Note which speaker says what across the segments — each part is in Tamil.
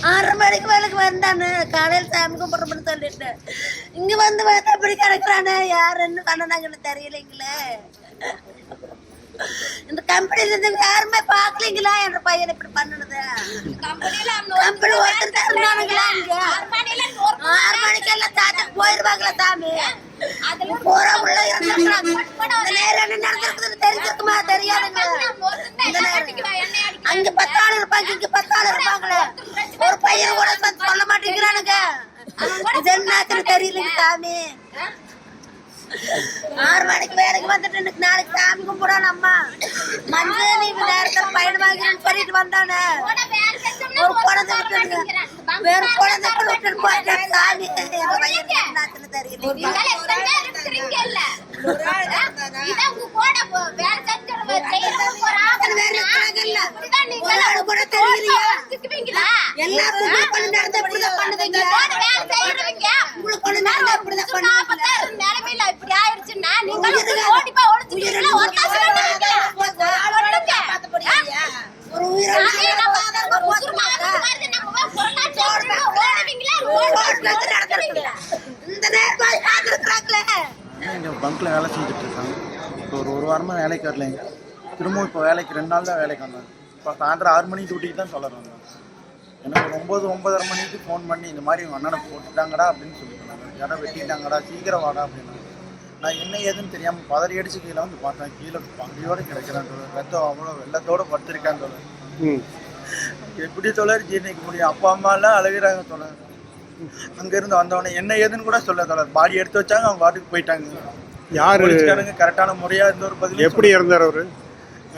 Speaker 1: 6:30 மணிக்கு வேலைக்கு வந்தானு காலையில் சாமி கும்பிட்றோம்னு சொல்லிட்டு இங்க வந்து பார்த்தா அப்படி கிடக்குறானே. யார் என்ன பண்ணனாங்கன்னு தெரியலைங்களே. இந்த கம்பெனில இருந்து யாருமே பாக்கலீங்களா என்ற பையன் இப்படி பண்ணுனது? கம்பெனி ஒருத்தர் இருந்தானுங்களா? இங்க 6 மணிக்கெல்லாம் தாத்தாக்கு போயிருவாங்களா சாமி? போற உள்ள இருந்திருக்கிறாங்க. இந்த நேரம் என்ன நடந்திருக்குதுன்னு தெரிஞ்சிருக்குமா? தெரியாதுங்க. அங்க 10 ஆள் இருப்பாங்க, இங்க 10 ஆள் இருப்பாங்களே. ஒரு பையன் கூட சொல்ல மாட்டேங்கிறானுங்க. இது என்னத்துன்னு தெரியலங்க சாமி. 6 மணிக்கு வேலைக்கு வந்துட்டு நாளைக்கு சாமி கும்பிடணும். அம்மா மஞ்சள் நீ நேரத்தில் பையன் வாங்கிறேன்னு சொல்லிட்டு வந்தானே. ஒரு குழந்தை விட்டுடுங்க, வேற குழந்தை விட்டுட்டு போயிட்டேன் சாமி. என்னத்துன்னு தெரியல. கூட தெரியலையா? எல்லாத்துக்கும் கொண்டு நடந்த இப்படிதான் பண்ணுவீங்க. உங்களுக்கு கொண்டு நடந்த இப்படிதான் பண்ணுவீங்க. இப்படி ஆயிடுச்சுன்னா நீங்க ஓடிப்பா ஒளிச்சுட்டீங்களா? ஒரு உயிரை இந்த நேரம்
Speaker 2: பங்க்ல வேலை செஞ்சுட்டு இருக்காங்க. இப்போ ஒரு வாரமாக வேலைக்கு வரலைங்க. திரும்பவும் இப்போ வேலைக்கு 2 நாள் தான் வேலைக்கு வந்தாங்க. இப்போ சாயந்தரம் 6 மணிக்கு டியூட்டிக்கு தான் சொல்லுறாங்க. எனக்கு 9-9:30 மணிக்கு ஃபோன் பண்ணி இந்த மாதிரி உங்கள் அண்ணனை போட்டுட்டாங்கடா அப்படின்னு சொல்லியிருந்தாங்க. யாரோ வெட்டிட்டாங்கடா, சீக்கிரம் வாடா அப்படின்னு. நான் என்ன ஏதுன்னு தெரியாமல் பதறி அடிச்சு கீழே வந்து பார்த்தேன். கீழே பங்கையோடு கிடைக்கிறான் தோழர். ரத்தம் அவ்வளோ வெள்ளத்தோடு படுத்திருக்கான் தோழர். எப்படி தோழர் ஜீர்ணிக்க முடியும்? அப்பா அம்மாலாம் அழுகிறாங்க தோழர். அங்கேருந்து வந்தவொடனே என்ன ஏதுன்னு கூட சொல்ல தோழர். பாடி எடுத்து வச்சாங்க, அவங்க பாட்டுக்கு போயிட்டாங்க.
Speaker 3: யாரு
Speaker 2: கரெக்டான முறையாக இருந்த ஒரு பதில்.
Speaker 3: எப்படி இருந்தார் அவரு?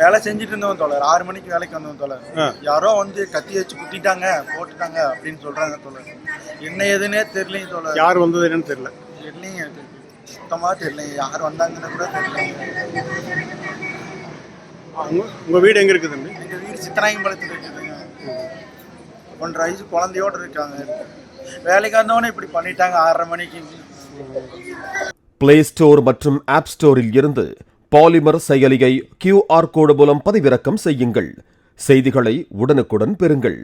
Speaker 2: வேலை செஞ்சுட்டு இருந்தவன் தோழர். 6 மணிக்கு வேலைக்கு வந்தவன் தோழர். யாரோ வந்து கத்தி வச்சு குத்திட்டாங்க, போட்டுட்டாங்க அப்படின்னு சொல்றாங்க தோழர். என்ன ஏதுன்னே தெரியலைங்க தோழர்.
Speaker 3: யார் வந்தது என்னன்னு தெரியல.
Speaker 2: தெரியலைங்க, சுத்தமா தெரியலைங்க. யார் வந்தாங்கன்னு கூட தெரியலைங்க.
Speaker 3: உங்க வீடு எங்க இருக்குதுங்க?
Speaker 2: எங்க வீடு சித்தராயம்பாளையத்தில் இருக்குதுங்க. 1.5 வயசு குழந்தையோடு இருக்காங்க. வேலைக்கு வந்தவொடனே இப்படி பண்ணிட்டாங்க 6:30 மணிக்கு.
Speaker 4: பிளே ஸ்டோர் மற்றும் ஆப் ஸ்டோரில் இருந்து பாலிமர் செயலியை QR கோடு மூலம் பதிவிறக்கம் செய்யுங்கள். செய்திகளை உடனுக்குடன் பெறுங்கள்.